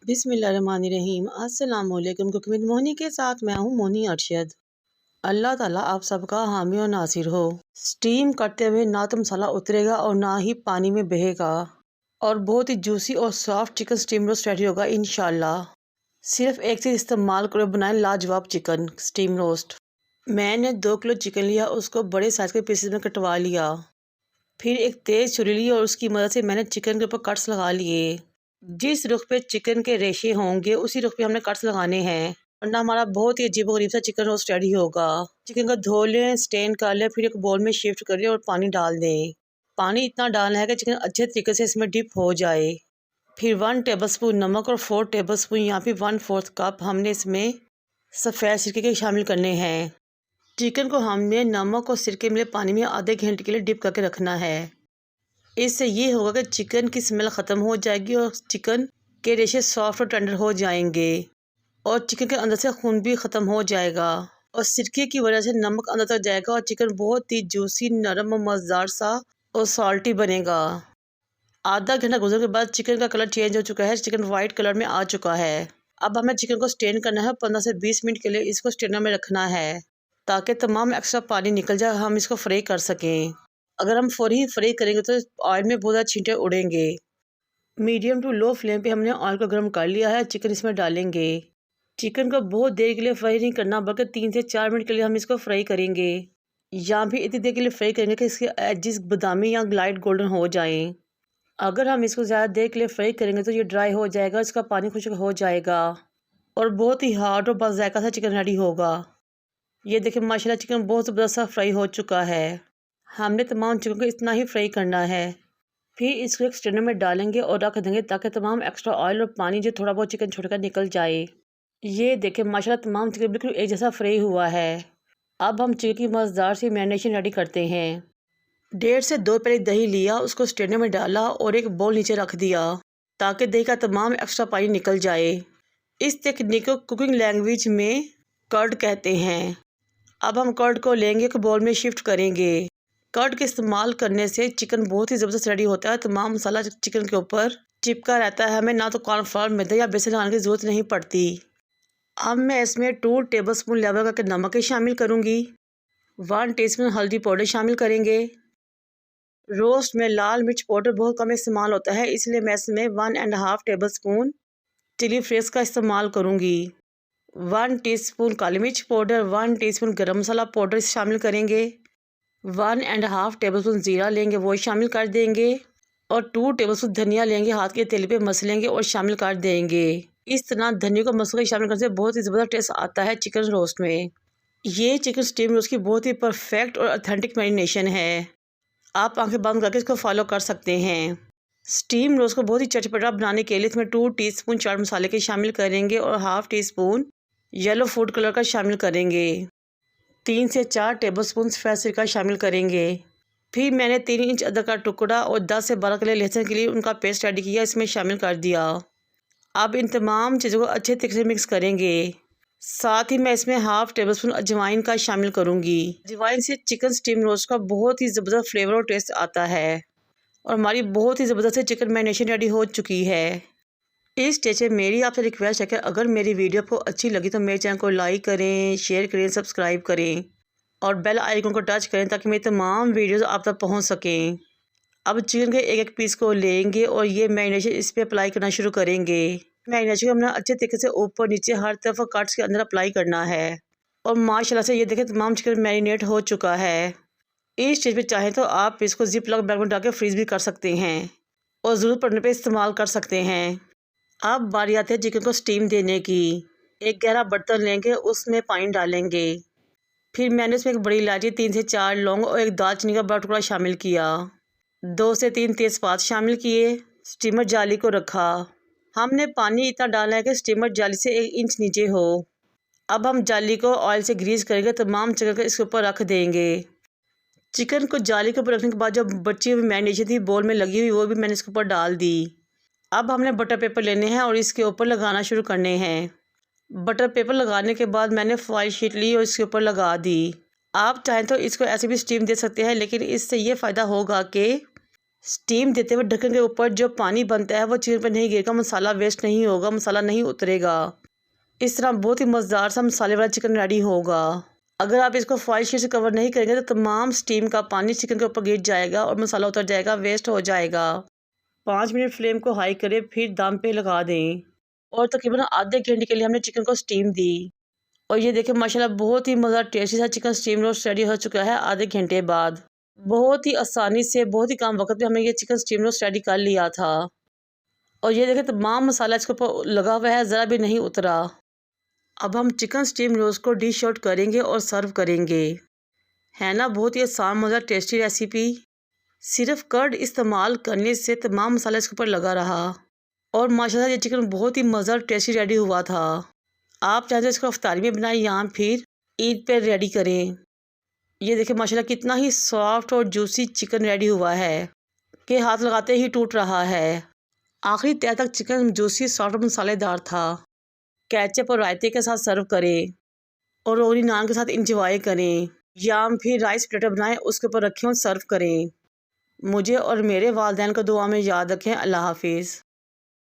बिस्मिल्लाहिर्रहमानिर्रहीम। अस्सलाम वालेकुम। कुकिंग विद मोहनी के साथ मैं हूँ मोहनी अरशद। अल्लाह ताला आप सबका हामी और नासिर हो। स्टीम करते हुए ना तो मसाला उतरेगा और ना ही पानी में बहेगा और बहुत ही जूसी और soft chicken steam roast ready होगा इंशाल्लाह। सिर्फ एक चीज़ इस्तेमाल करो, बनाए लाजवाब चिकन स्टीम रोस्ट। मैंने 2 किलो चिकन लिया, उसको बड़े साइज़ के पीसेस में कटवा लिया। फिर एक तेज़ छुरी ली और उसकी मदद से मैंने चिकन के ऊपर कट्स लगा लिए। जिस रुख पे चिकन के रेशे होंगे उसी रुख पे हमने कट्स लगाने हैं, वरना हमारा बहुत ही अजीब-ओ-गरीब सा चिकन रोस्ट रेडी होगा। चिकन को धो लें, स्टेन कर लें, फिर एक बाउल में शिफ्ट कर लें और पानी डाल दें। पानी इतना डालना है कि चिकन अच्छे तरीके से इसमें डिप हो जाए। फिर 1 टेबलस्पून नमक और 4 टेबलस्पून या फिर 1/4 कप हमने इसमें सफ़ेद सिरके के शामिल करने हैं। चिकन को हमने नमक और सिरके मिले पानी में आधे घंटे के लिए डिप करके रखना है। इससे ये होगा कि चिकन की स्मेल ख़त्म हो जाएगी और चिकन के रेशे सॉफ्ट और टेंडर हो जाएंगे और चिकन के अंदर से खून भी ख़त्म हो जाएगा और सिरके की वजह से नमक अंदर तक जाएगा और चिकन बहुत ही जूसी, नरम और मज़ेदार सा और सॉल्टी बनेगा। आधा घंटा गुजरने के बाद चिकन का कलर चेंज हो चुका है, चिकन वाइट कलर में आ चुका है। अब हमें चिकन को स्टेन करना है। 15 से 20 मिनट के लिए इसको स्टेनर में रखना है ताकि तमाम एक्स्ट्रा पानी निकल जाए, हम इसको फ्राई कर सकें। अगर हम फौरी फ्राई करेंगे तो ऑयल में बहुत ज़्यादा छींटे उड़ेंगे। मीडियम टू लो फ्लेम पे हमने ऑयल को गर्म कर लिया है। चिकन इसमें डालेंगे। चिकन को बहुत देर के लिए फ्राई नहीं करना, बल्कि 3 से 4 मिनट के लिए हम इसको फ्राई करेंगे या भी इतनी देर के लिए फ्राई करेंगे कि इसके एजिस बादामी या लाइट गोल्डन हो जाएं। अगर हम इसको ज़्यादा देर के लिए फ्राई करेंगे तो ये ड्राई हो जाएगा, इसका पानी खुश्क हो जाएगा और बहुत ही हार्ड और बाज़ायका सा चिकन रेडी होगा। ये देखिए माशाल्लाह चिकन बहुत ज़बरदस्त सा फ्राई हो चुका है। हमने तमाम चिकन को इतना ही फ्राई करना है। फिर इसको एक स्ट्रेनर में डालेंगे और रख देंगे ताकि तमाम एक्स्ट्रा ऑयल और पानी जो थोड़ा बहुत चिकन छोड़कर निकल जाए। ये देखें माशाल्लाह तमाम चिकन बिल्कुल एक जैसा फ्राई हुआ है। अब हम चिकन की मज़ेदार सी मैरिनेशन रेडी करते हैं। 1.5 से 2 प्लेट दही लिया, उसको स्ट्रेनर में डाला और एक बाउल नीचे रख दिया ताकि दही का तमाम एक्स्ट्रा पानी निकल जाए। इस तकनीक को कुकिंग लैंग्वेज में कर्ड कहते हैं। अब हम कर्ड को लेंगे, एक बाउल में शिफ्ट करेंगे। कर्ड के इस्तेमाल करने से चिकन बहुत ही ज़बरदस्त रेडी होता है। तमाम मसाला चिकन के ऊपर चिपका रहता है, हमें ना तो कॉर्नफ्लावर, मैदा या बेसन लगाने की ज़रूरत नहीं पड़ती। अब मैं इसमें 2 टेबलस्पून लेवल करके नमक शामिल करूँगी। 1 टीस्पून हल्दी पाउडर शामिल करेंगे। रोस्ट में लाल मिर्च पाउडर बहुत कम इस्तेमाल होता है, इसलिए मैं इसमें 1.5 टेबलस्पून चिली फ्लेक्स का इस्तेमाल करूँगी। 1 टीस्पून काली मिर्च पाउडर, 1 टीस्पून गरम मसाला पाउडर शामिल करेंगे। 1.5 टेबलस्पून ज़ीरा लेंगे, वो शामिल कर देंगे और 2 टेबलस्पून धनिया लेंगे, हाथ के तेल पे मसलेंगे और शामिल कर देंगे। इस तरह धनिया को मसल के शामिल करने से बहुत ही ज़बरदस्त टेस्ट आता है चिकन रोस्ट में। ये चिकन स्टीम रोस्ट की बहुत ही परफेक्ट और ऑथेंटिक मैरिनेशन है। आप आंखें बंद करके इसको फॉलो कर सकते हैं। स्टीम रोस्ट को बहुत ही चटपटा बनाने के लिए इसमें 2 टीस्पून चाट मसाले के शामिल करेंगे और half teaspoon yellow food colour का शामिल करेंगे। 3 से 4 टेबलस्पून सफ़ेद सिरका शामिल करेंगे। फिर मैंने 3 इंच अदरक का टुकड़ा और 10 से 12 कली लहसुन के लिए उनका पेस्ट रेडी किया, इसमें शामिल कर दिया। अब इन तमाम चीज़ों को अच्छे तरीके से मिक्स करेंगे। साथ ही मैं इसमें हाफ़ टेबलस्पून अजवाइन का शामिल करूँगी। अजवाइन से चिकन स्टीम रोस्ट का बहुत ही ज़बरदस्त फ्लेवर और टेस्ट आता है और हमारी बहुत ही ज़बरदस्त चिकन मैरिनेशन रेडी हो चुकी है। इस स्टेज पे मेरी आपसे रिक्वेस्ट है कि अगर मेरी वीडियो आपको अच्छी लगी तो मेरे चैनल को लाइक करें, शेयर करें, सब्सक्राइब करें और बेल आइकन को टच करें ताकि मेरी तमाम वीडियोस आप तक पहुंच सकें। अब चिकन के एक पीस को लेंगे और ये मैरिनेशन इस पर अप्लाई करना शुरू करेंगे। मैरिनेशन को हमने अच्छे तरीके से ऊपर नीचे हर तरफ कट्स के अंदर अप्लाई करना है और माशाल्लाह से ये देखें तमाम चिकन मैरिनेट हो चुका है। इस स्टेज पर चाहें तो आप इसको जिप लॉक बैग में डाल के फ्रीज़ भी कर सकते हैं और ज़रूरत पड़ने पर इस्तेमाल कर सकते हैं। अब बारी आती है चिकन को स्टीम देने की। एक गहरा बर्तन लेंगे, उसमें पानी डालेंगे। फिर मैंने उसमें एक बड़ी इलायची, 3 से 4 लौंग और एक दालचीनी का बड़ा टुकड़ा शामिल किया। 2 से 3 तेज़पात शामिल किए। स्टीमर जाली को रखा। हमने पानी इतना डालना है कि स्टीमर जाली से 1 इंच नीचे हो। अब हम जाली को ऑयल से ग्रीस करेंगे, तमाम चिकन को इसके ऊपर रख देंगे। चिकन को जाली के ऊपर रखने के बाद जो बची हुई मैरिनेशन थी बोल में लगी हुई, वो भी मैंने इसके ऊपर डाल दी। अब हमने बटर पेपर लेने हैं और इसके ऊपर लगाना शुरू करने हैं। बटर पेपर लगाने के बाद मैंने फॉइल शीट ली और इसके ऊपर लगा दी। आप चाहें तो इसको ऐसे भी स्टीम दे सकते हैं, लेकिन इससे ये फ़ायदा होगा कि स्टीम देते हुए ढक्कन के ऊपर जो पानी बनता है वो चिकन पर नहीं गिरेगा, मसाला वेस्ट नहीं होगा, मसाला नहीं उतरेगा। इस तरह बहुत ही मज़ेदार सा मसाले वाला चिकन रेडी होगा। अगर आप इसको फॉइल शीट से कवर नहीं करेंगे तो तमाम स्टीम का पानी चिकन के ऊपर गिर जाएगा और मसाला उतर जाएगा, वेस्ट हो जाएगा। 5 मिनट फ्लेम को हाई करें, फिर दम पे लगा दें और तकरीबन आधे घंटे के लिए हमने चिकन को स्टीम दी। और ये देखिए माशाल्लाह बहुत ही मज़ा टेस्टी सा चिकन स्टीम रोस्ट रेडी हो चुका है आधे घंटे बाद। बहुत ही आसानी से, बहुत ही कम वक्त में हमने ये चिकन स्टीम रोस्ट रेडी कर लिया था। और ये देखिए तमाम मसाला इसके ऊपर लगा हुआ है, ज़रा भी नहीं उतरा। अब हम चिकन स्टीम रोस्ट को डिश आउट करेंगे और सर्व करेंगे। है ना बहुत ही आसान मज़ा टेस्टी रेसिपी। सिर्फ कर्ड इस्तेमाल करने से तमाम मसाला इसके ऊपर लगा रहा और माशाल्लाह ये चिकन बहुत ही मज़ा टेस्टी रेडी हुआ था। आप चाहे तो इसको अफ्तारी में बनाएं या फिर ईद पर रेडी करें। ये देखिए माशाल्लाह कितना ही सॉफ्ट और जूसी चिकन रेडी हुआ है कि हाथ लगाते ही टूट रहा है। आखिरी तह तक चिकन जूसी, सॉफ्ट और मसालेदार था। केचप और रायते के साथ सर्व करें और रोटी नान के साथ इंजॉय करें या फिर राइस प्लेटर बनाएं, उसके ऊपर रखें और सर्व करें। मुझे और मेरे वालिदैन को दुआ में याद रखें। अल्लाह हाफिज़।